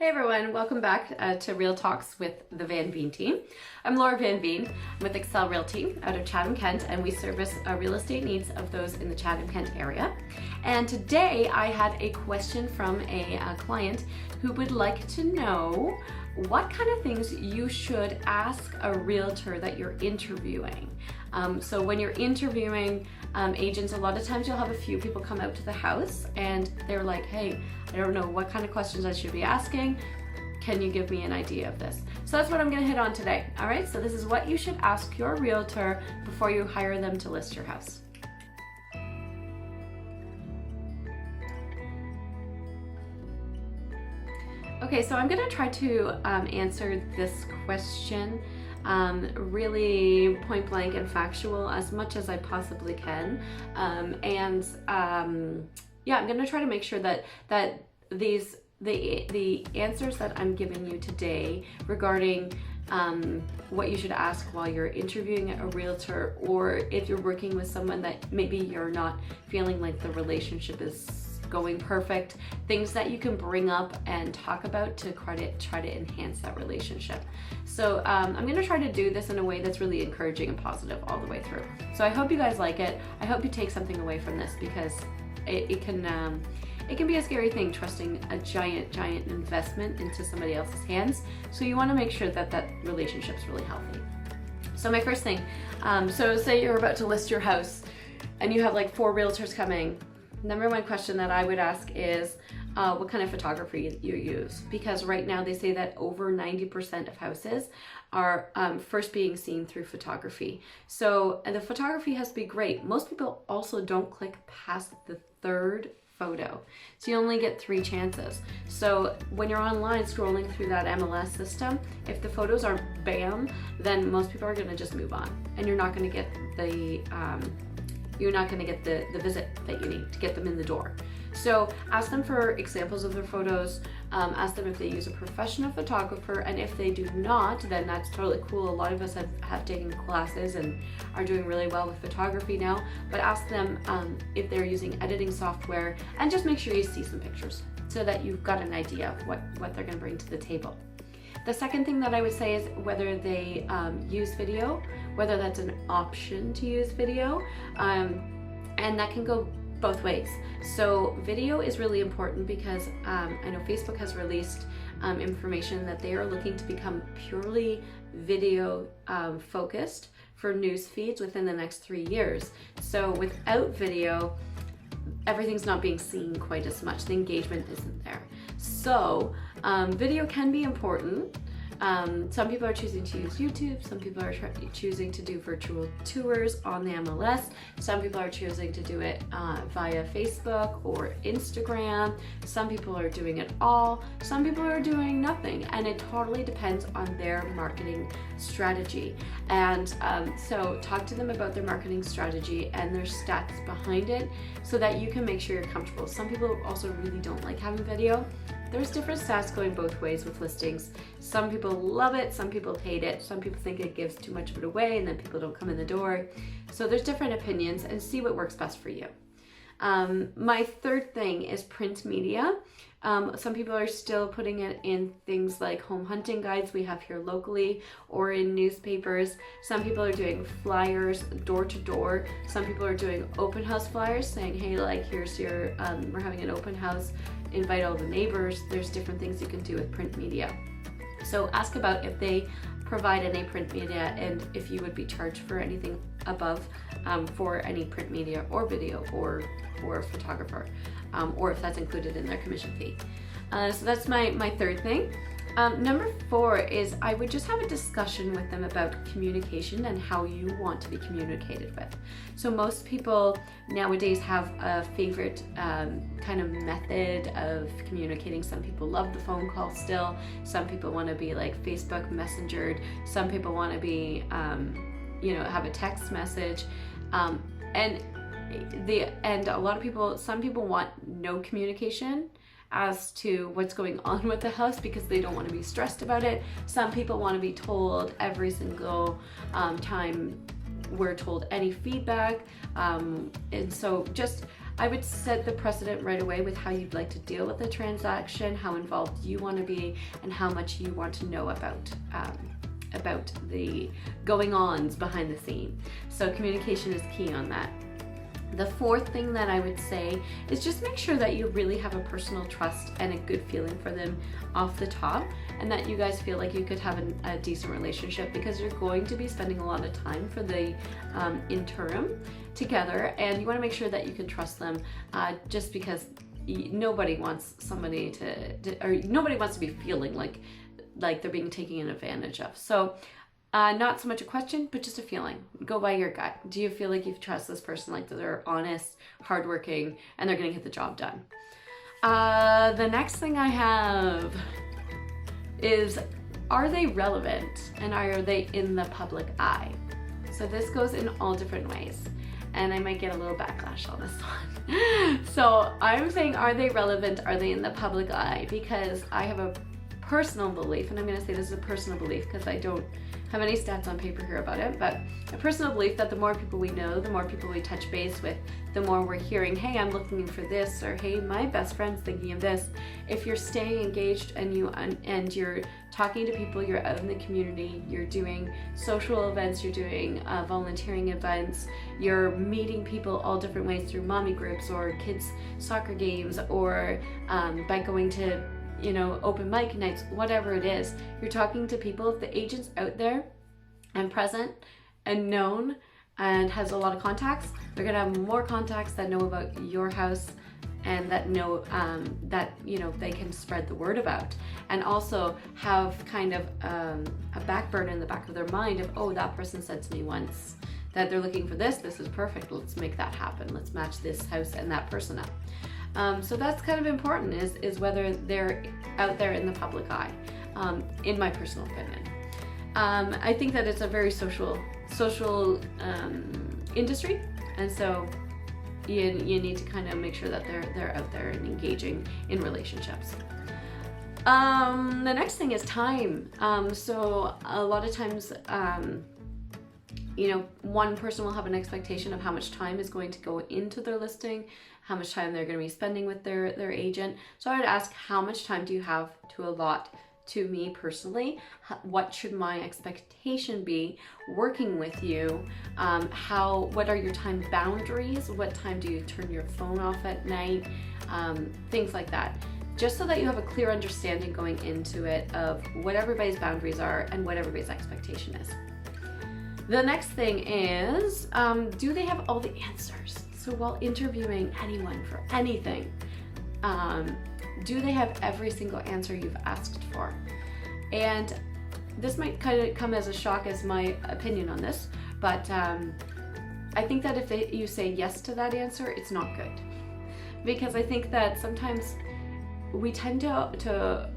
Hey everyone, welcome back to Real Talks with the Van Veen team. I'm Laura Van Veen. I'm with Excel Realty out of Chatham, Kent, and we service real estate needs of those in the Chatham, Kent area. And today I had a question from a client who would like to know what kind of things you should ask a realtor that you're interviewing. So when you're interviewing agents, a lot of times you'll have a few people come out to the house and they're like, hey, I don't know what kind of questions I should be asking. Can you give me an idea of this? So that's what I'm gonna hit on today. All right, so this is what you should ask your realtor before you hire them to list your house. Okay, so I'm gonna try to answer this question really point blank and factual as much as I possibly can. Yeah, I'm gonna try to make sure that the answers that I'm giving you today regarding what you should ask while you're interviewing a realtor, or if you're working with someone that maybe you're not feeling like the relationship is going perfect, things that you can bring up and talk about to try to enhance that relationship. So I'm going to try to do this in a way that's really encouraging and positive all the way through. So I hope you guys like it. I hope you take something away from this, because it can be a scary thing, trusting a giant investment into somebody else's hands. So you want to make sure that that relationship's really healthy. So my first thing, so say you're about to list your house and you have like 4 realtors coming. Number one question that I would ask is what kind of photography you use, because right now they say that over 90% of houses are first being seen through photography. So the photography has to be great. Most people also don't click past the 3rd photo, so you only get 3 chances. So when you're online scrolling through that MLS system, if the photos aren't bam, then most people are going to just move on, and you're not going to get the visit that you need to get them in the door. So ask them for examples of their photos, ask them if they use a professional photographer, and if they do not, then that's totally cool. A lot of us have taken classes and are doing really well with photography now, but ask them if they're using editing software, and just make sure you see some pictures so that you've got an idea of what they're gonna bring to the table. The second thing that I would say is whether they use video, whether that's an option to use video, and that can go both ways. So video is really important because I know Facebook has released information that they are looking to become purely video focused for news feeds within the next 3 years. So without video, everything's not being seen quite as much. The engagement isn't there. So video can be important. Some people are choosing to use YouTube, some people are choosing to do virtual tours on the MLS, some people are choosing to do it via Facebook or Instagram, some people are doing it all, some people are doing nothing, and it totally depends on their marketing strategy. And so talk to them about their marketing strategy and their stats behind it so that you can make sure you're comfortable. Some people also really don't like having video. There's different stats going both ways with listings. Some people love it, some people hate it, some people think it gives too much of it away and then people don't come in the door. So there's different opinions, and see what works best for you. My third thing is print media. Some people are still putting it in things like home hunting guides we have here locally, or in newspapers. Some people are doing flyers door to door. Some people are doing open house flyers saying, hey, like, here's your, we're having an open house, invite all the neighbors. There's different things you can do with print media. So ask about if they provide any print media and if you would be charged for anything above for any print media or video or photographer, or if that's included in their commission fee. So that's my third thing. Number 4 is I would just have a discussion with them about communication and how you want to be communicated with. So most people nowadays have a favorite kind of method of communicating. Some people love the phone call still. Some people want to be like Facebook Messengered. Some people want to be, have a text message. And a lot of people, some people want no communication as to what's going on with the house because they don't want to be stressed about it. Some people want to be told every single time we're told any feedback. And so just I would set the precedent right away with how you'd like to deal with the transaction, how involved you want to be, and how much you want to know about the going-ons behind the scene. So communication is key on that. The fourth thing that I would say is just make sure that you really have a personal trust and a good feeling for them off the top, and that you guys feel like you could have a decent relationship, because you're going to be spending a lot of time for the interim together, and you want to make sure that you can trust them, just because nobody wants somebody or nobody wants to be feeling like they're being taken advantage of. So not so much a question, but just a feeling. Go by your gut. Do you feel like you trust this person, like they're honest, hardworking, and they're going to get the job done? The next thing I have is, are they relevant, and are they in the public eye? So this goes in all different ways, and I might get a little backlash on this one. So I'm saying, are they relevant? Are they in the public eye? Because I have a personal belief, and I'm going to say this is a personal belief because I don't have any stats on paper here about it, but a personal belief that the more people we know, the more people we touch base with, the more we're hearing, hey, I'm looking for this, or hey, my best friend's thinking of this. If you're staying engaged and you're talking to people, you're out in the community, you're doing social events, you're doing volunteering events, you're meeting people all different ways through mommy groups or kids soccer games, or by going to open mic nights, whatever it is, you're talking to people. If the agent's out there and present and known and has a lot of contacts, they're gonna have more contacts that know about your house and that know that they can spread the word about, and also have kind of a back burner in the back of their mind of, oh, that person said to me once that they're looking for this is perfect, let's make that happen, let's match this house and that person up. So that's kind of important, is whether they're out there in the public eye, in my personal opinion. I think that it's a very social industry, and so you need to kind of make sure that they're out there and engaging in relationships. The next thing is time. So a lot of times, one person will have an expectation of how much time is going to go into their listing, how much time they're going to be spending with their agent. So I would ask, how much time do you have to allot to me personally? What should my expectation be working with you? What are your time boundaries? What time do you turn your phone off at night? Things like that. Just so that you have a clear understanding going into it of what everybody's boundaries are and what everybody's expectation is. The next thing is, do they have all the answers? So while interviewing anyone for anything, do they have every single answer you've asked for? And this might kind of come as a shock as my opinion on this, but I think that if you say yes to that answer, it's not good. Because I think that sometimes we tend to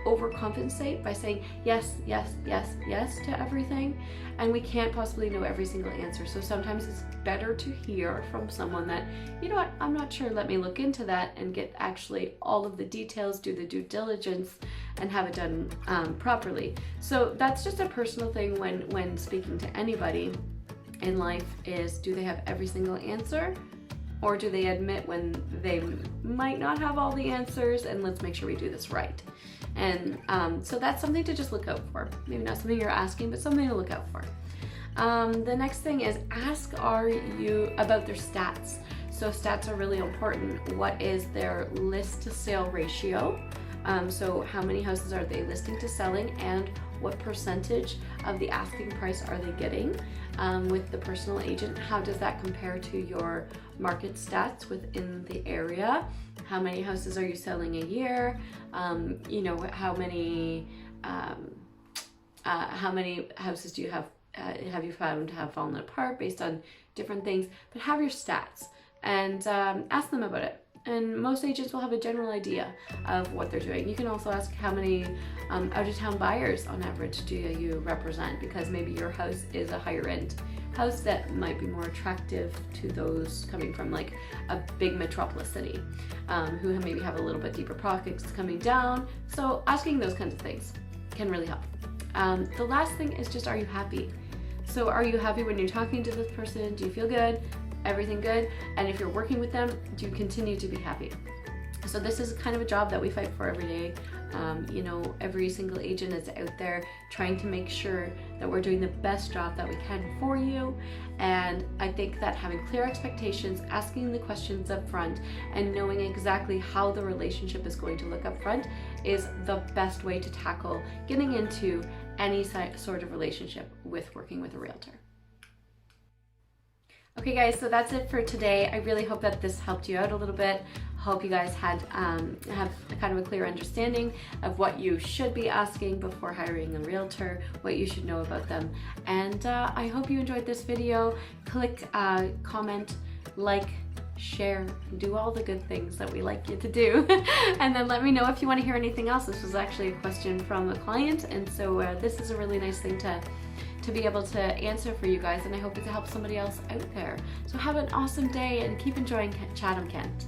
overcompensate by saying yes, yes, yes, yes to everything, and we can't possibly know every single answer. So sometimes it's better to hear from someone that, you know what, I'm not sure, let me look into that and get actually all of the details, do the due diligence, and have it done properly. So that's just a personal thing when speaking to anybody in life, is do they have every single answer? Or do they admit when they might not have all the answers, and let's make sure we do this right. And so that's something to just look out for. Maybe not something you're asking, but something to look out for. The next thing is, ask about their stats. So stats are really important. What is their list to sale ratio? So how many houses are they listing to selling, and what percentage of the asking price are they getting with the personal agent? How does that compare to your market stats within the area? How many houses are you selling a year? How many houses do you have you found have fallen apart based on different things? But have your stats and ask them about it. And most agents will have a general idea of what they're doing. You can also ask, how many out-of-town buyers on average do you represent? Because maybe your house is a higher end house that might be more attractive to those coming from like a big metropolis city, who maybe have a little bit deeper pockets coming down. So asking those kinds of things can really help. The last thing is just, are you happy? So are you happy when you're talking to this person? Do you feel good? everything good? And if you're working with them, do you continue to be happy? So this is kind of a job that we fight for every day. You know, every single agent is out there trying to make sure that we're doing the best job that we can for you. And I think that having clear expectations, asking the questions up front, and knowing exactly how the relationship is going to look up front is the best way to tackle getting into any sort of relationship with working with a realtor. Okay guys, so that's it for today. I really hope that this helped you out a little bit. Hope you guys have kind of a clear understanding of what you should be asking before hiring a realtor, what you should know about them. And I hope you enjoyed this video. Click, comment, like, share, do all the good things that we like you to do. And then let me know if you want to hear anything else. This was actually a question from a client, and so this is a really nice thing to be able to answer for you guys, and I hope it helps somebody else out there. So have an awesome day and keep enjoying Chatham, Kent.